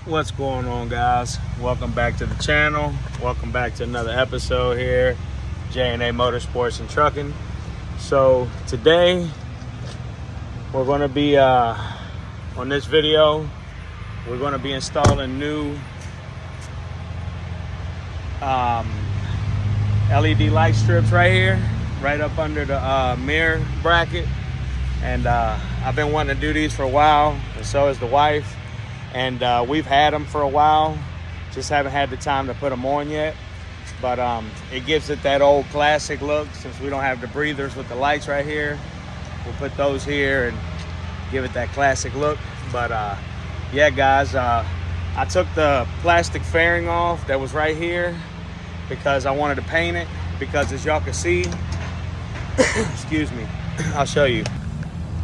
What's going on, guys? Welcome back to the channel. Welcome back to another episode here, J&A Motorsports and Trucking. So today we're going to be on this video, we're going to be installing new LED light strips right here, right up under the mirror bracket. And I've been wanting to do these for a while, and so has the wife. And we've had them for a while, just haven't had the time to put them on yet. But it gives it that old classic look. Since we don't have the breathers with the lights right here, we'll put those here and give it that classic look. But yeah, guys, I took the plastic fairing off that was right here because I wanted to paint it. Because as y'all can see, excuse me, I'll show you.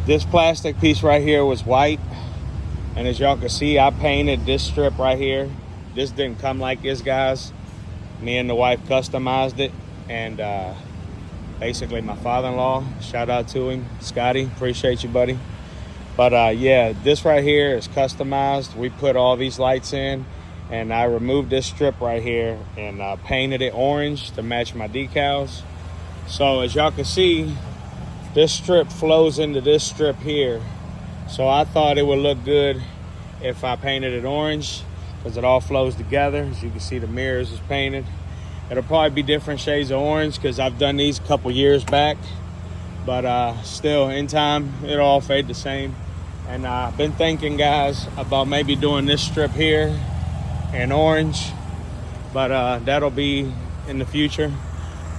This plastic piece right here was white. And as y'all can see, I painted this strip right here. This didn't come like this, guys. Me and the wife customized it. And basically my father-in-law, shout out to him, Scotty, appreciate you, buddy. But yeah, this right here is customized. We put all these lights in, and I removed this strip right here and painted it orange to match my decals. So as y'all can see, this strip flows into this strip here. So I thought it would look good if I painted it orange, because it all flows together. As you can see, the mirrors is painted. It'll probably be different shades of orange because I've done these a couple years back. But still, in time, it'll all fade the same. And I've been thinking, guys, about maybe doing this strip here in orange. But that'll be in the future.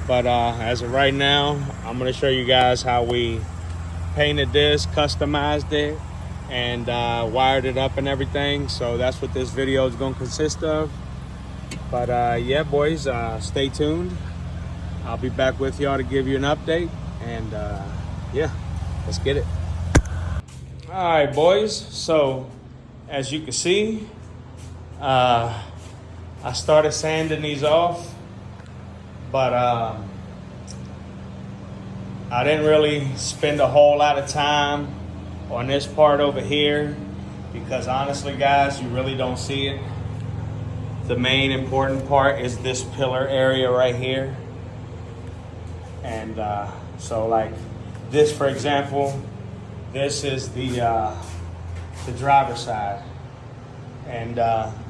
But as of right now, I'm going to show you guys how we painted this, customized it, and wired it up and everything. So that's what this video is going to consist of. But yeah, boys, stay tuned. I'll be back with y'all to give you an update. And yeah, let's get it. All right, boys. So as you can see, I started sanding these off, but I didn't really spend a whole lot of time on this part over here because honestly, guys, you really don't see it. The main important part is this pillar area right here. And so like this, for example, this is the driver's side. And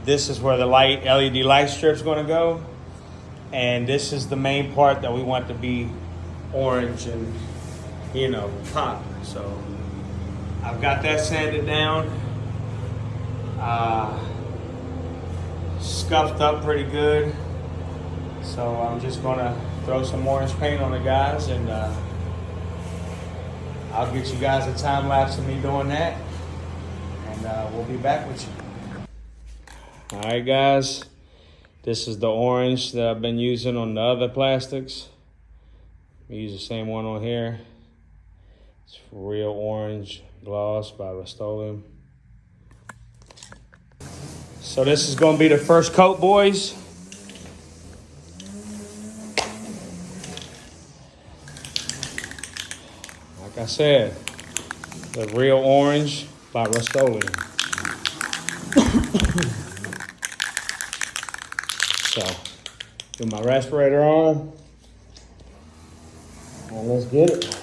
this is where the LED light strip's gonna go. And this is the main part that we want to be orange and, you know, pop. So I've got that sanded down, scuffed up pretty good. So I'm just gonna throw some orange paint on it, guys, and I'll get you guys a time lapse of me doing that, and we'll be back with you. All right, guys, this is the orange that I've been using on the other plastics. I use the same one on here. It's Real Orange Gloss by Rust-Oleum. So this is gonna be the first coat, boys. Like I said, the Real Orange by Rust-Oleum. So, do my respirator on. And let's get it.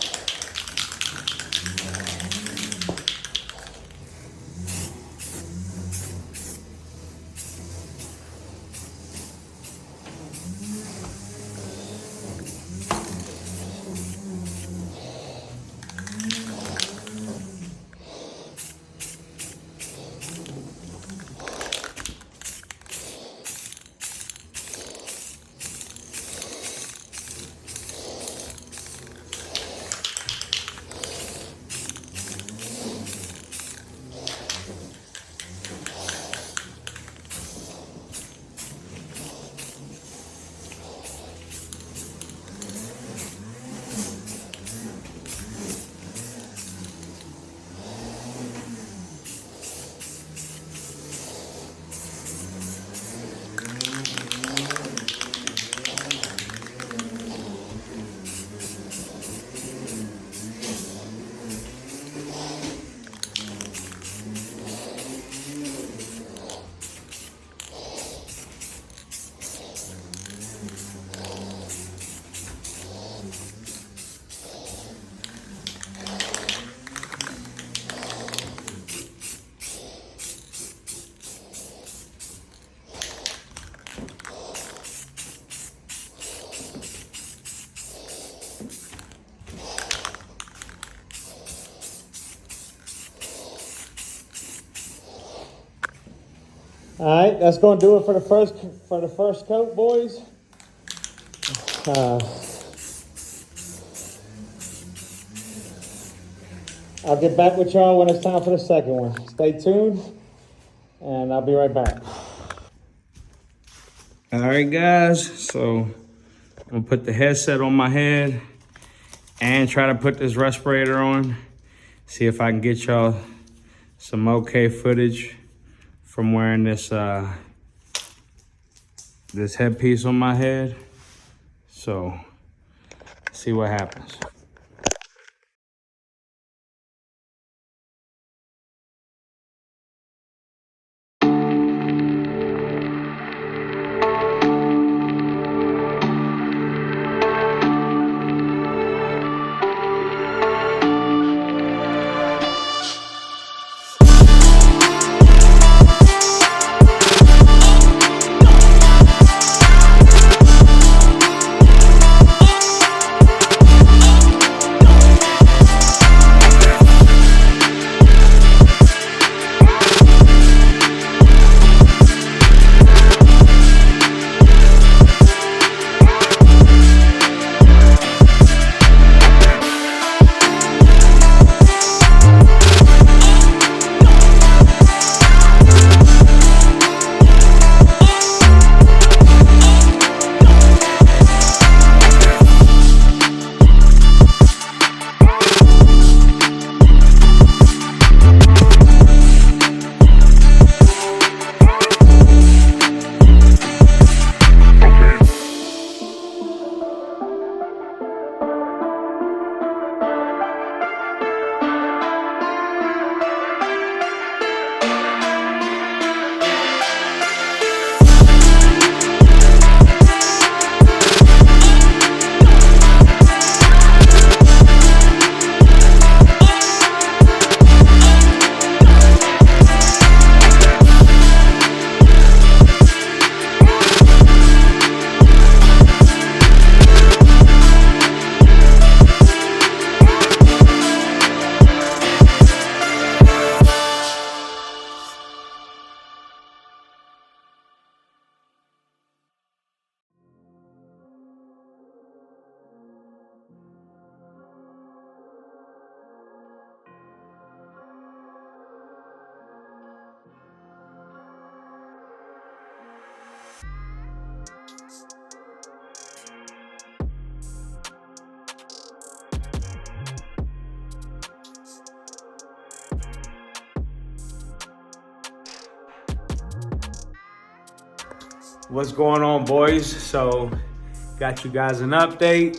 All right, that's gonna do it for the first coat, boys. I'll get back with y'all when it's time for the second one. Stay tuned, and I'll be right back. All right, guys, so I'm gonna put the headset on my head and try to put this respirator on. See if I can get y'all some okay footage from wearing this this headpiece on my head. So, see what happens. What's going on, boys? So, got you guys an update.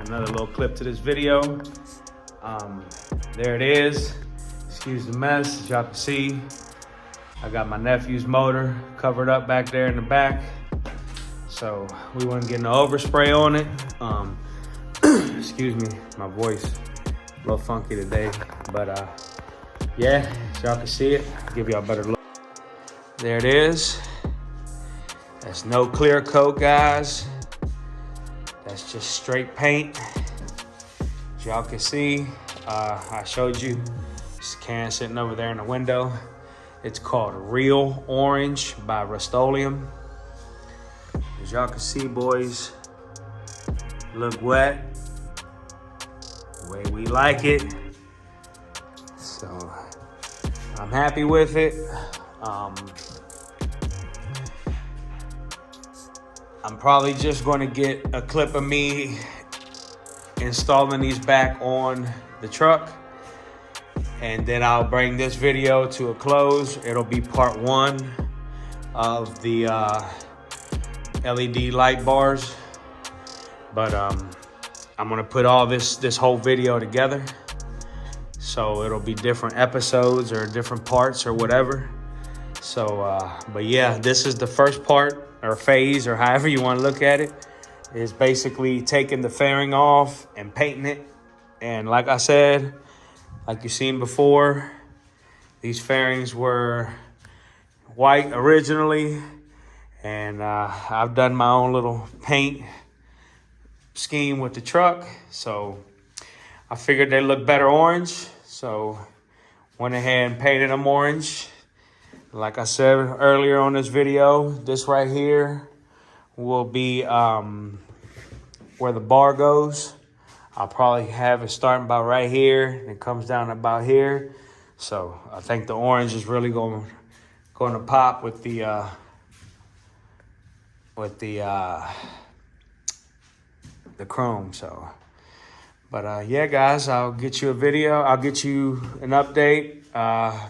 Another little clip to this video. There it is. Excuse the mess, as y'all can see. I got my nephew's motor covered up back there in the back. So, we wasn't getting no overspray on it. Excuse me, my voice a little funky today. But, yeah, as y'all can see it. I'll give y'all a better look. There it is. That's no clear coat, guys. That's just straight paint. As y'all can see, I showed you this can sitting over there in the window. It's called Real Orange by Rust-Oleum. As y'all can see, boys, look wet, the way we like it. So I'm happy with it. I'm probably just going to get a clip of me installing these back on the truck, and then I'll bring this video to a close. It'll be part one of the LED light bars, but I'm gonna put all this whole video together, so it'll be different episodes or different parts or whatever. So, but yeah, this is the first part or phase, or however you want to look at it, is basically taking the fairing off and painting it. And like I said, like you've seen before, these fairings were white originally, and I've done my own little paint scheme with the truck, so I figured they look better orange, so went ahead and painted them orange. Like I said earlier on this video, this right here will be where the bar goes. I'll probably have it starting about right here and it comes down about here. So I think the orange is really going to pop with the chrome. So, but yeah, guys, I'll get you a video. I'll get you an update.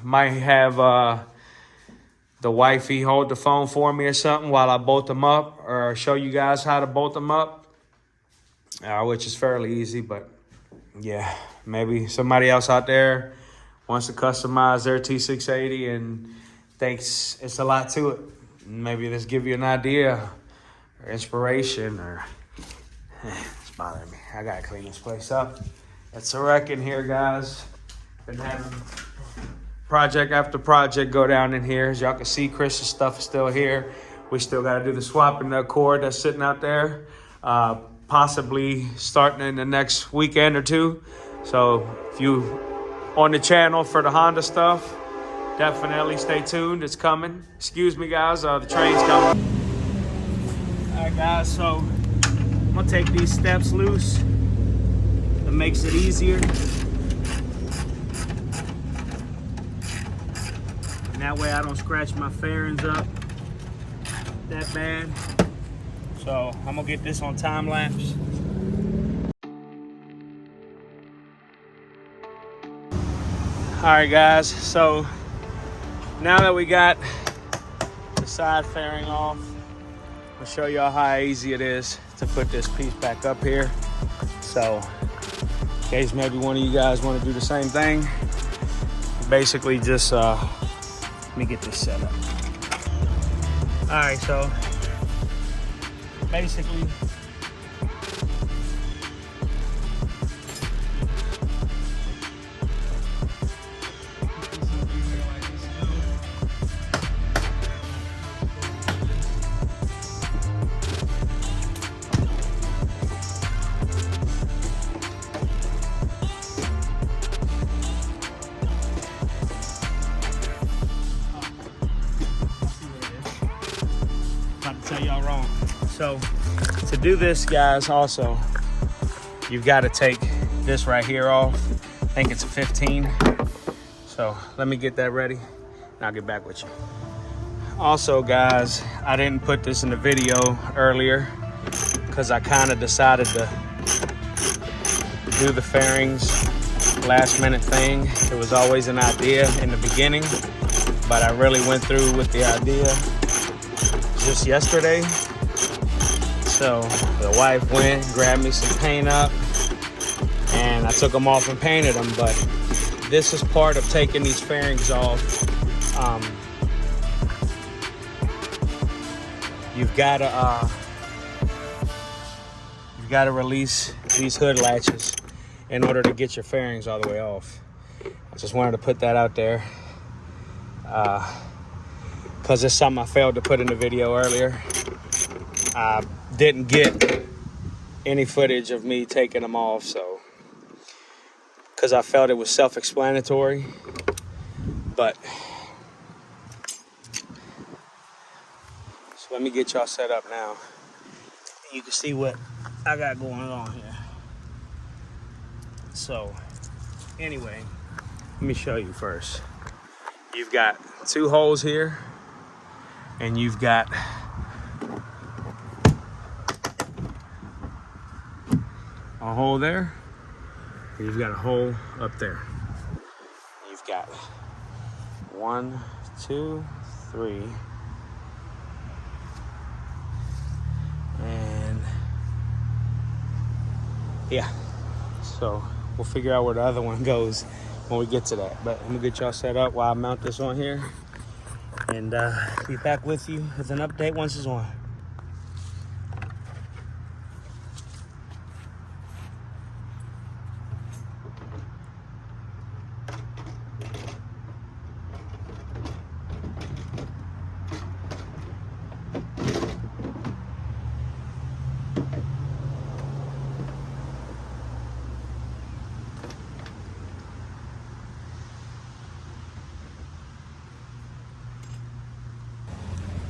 Might have the wifey hold the phone for me or something while I bolt them up, or show you guys how to bolt them up, which is fairly easy. But yeah, maybe somebody else out there wants to customize their T680 and thinks it's a lot to it. Maybe this give you an idea or inspiration, or it's bothering me. I gotta clean this place up. It's a wreck in here, guys. Been having project after project go down in here. As y'all can see, Chris's stuff is still here. We still gotta do the swapping the cord that's sitting out there. Possibly starting in the next weekend or two. So if you on the channel for the Honda stuff, definitely stay tuned. It's coming. Excuse me, guys. The train's coming. All right, guys. So I'm gonna take these steps loose. It makes it easier. And that way I don't scratch my fairings up that bad. So I'm gonna get this on time lapse. All right, guys, so now that we got the side fairing off, I'll show y'all how easy it is to put this piece back up here. So in case maybe one of you guys want to do the same thing, basically just let me get this set up. All right, so basically tell y'all wrong. So to do this, guys, also you've got to take this right here off. I think it's a 15. So let me get that ready and I'll get back with you. Also, guys, I didn't put this in the video earlier because I kind of decided to do the fairings last minute thing. It was always an idea in the beginning, but I really went through with the idea just yesterday. So the wife went, grabbed me some paint up, and I took them off and painted them. But this is part of taking these fairings off. You've got to release these hood latches in order to get your fairings all the way off. I just wanted to put that out there. Because it's something I failed to put in the video earlier. I didn't get any footage of me taking them off, so because I felt it was self-explanatory. But so let me get y'all set up now. You can see what I got going on here. So anyway, let me show you first. You've got two holes here, and you've got a hole there, and you've got a hole up there. You've got 1, 2, 3, and yeah, so we'll figure out where the other one goes when we get to that. But I'm gonna get y'all set up while I mount this on here, and be back with you with an update once it's on.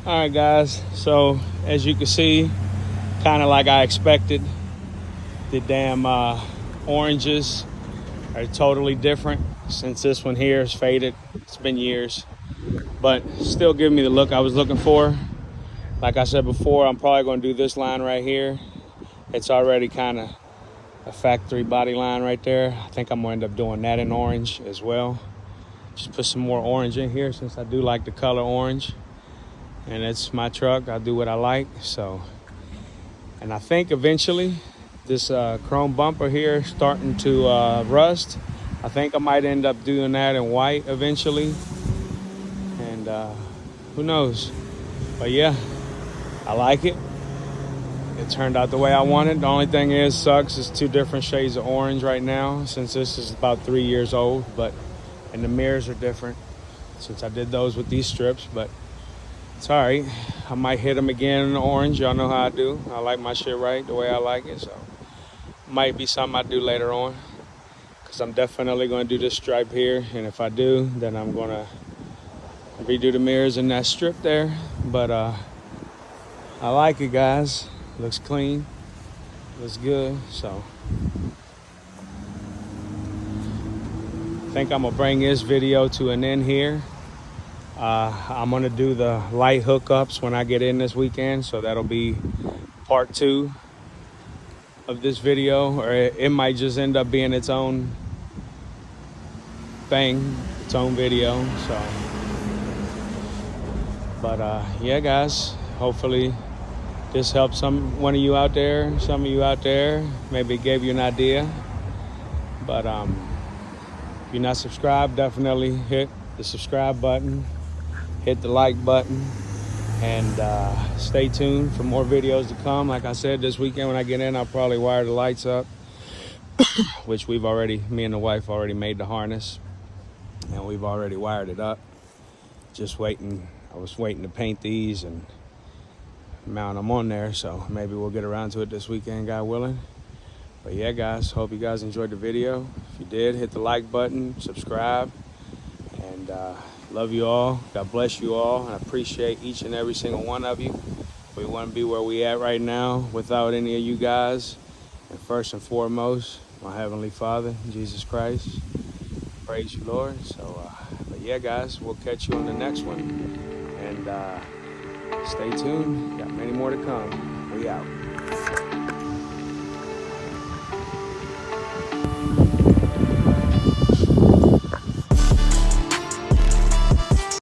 All right, guys. So as you can see, kind of like I expected, the damn oranges are totally different since this one here is faded. It's been years, but still giving me the look I was looking for. Like I said before, I'm probably going to do this line right here. It's already kind of a factory body line right there. I think I'm going to end up doing that in orange as well. Just put some more orange in here since I do like the color orange. And it's my truck. I do what I like. So, and I think eventually this chrome bumper here starting to rust. I think I might end up doing that in white eventually. And who knows? But yeah, I like it. It turned out the way I wanted. The only thing is, sucks, is 2 different shades of orange right now since this is about 3 years old. And the mirrors are different since I did those with these strips. But it's all right. I might hit them again in orange. Y'all know how I do. I like my shit right the way I like it. So might be something I do later on, because I'm definitely going to do this stripe here. And if I do, then I'm going to redo the mirrors in that strip there. But I like it, guys. Looks clean. Looks good. So I think I'm going to bring this video to an end here. I'm going to do the light hookups when I get in this weekend. So that'll be part 2 of this video. Or it might just end up being its own thing, its own video. So, but yeah, guys, hopefully this helped one of you out there, some of you out there. Maybe it gave you an idea. But if you're not subscribed, definitely hit the subscribe button, hit the like button, and stay tuned for more videos to come. Like I said, this weekend when I get in, I'll probably wire the lights up, which me and the wife already made the harness, and we've already wired it up. Just waiting. I was waiting to paint these and mount them on there, so maybe we'll get around to it this weekend, God willing. But yeah, guys, hope you guys enjoyed the video. If you did, hit the like button, subscribe, and love you all. God bless you all, and I appreciate each and every single one of you. We wouldn't be where we at right now without any of you guys. And first and foremost, my Heavenly Father, Jesus Christ. Praise you, Lord. So, but yeah, guys, we'll catch you on the next one. And stay tuned. Got many more to come. We out.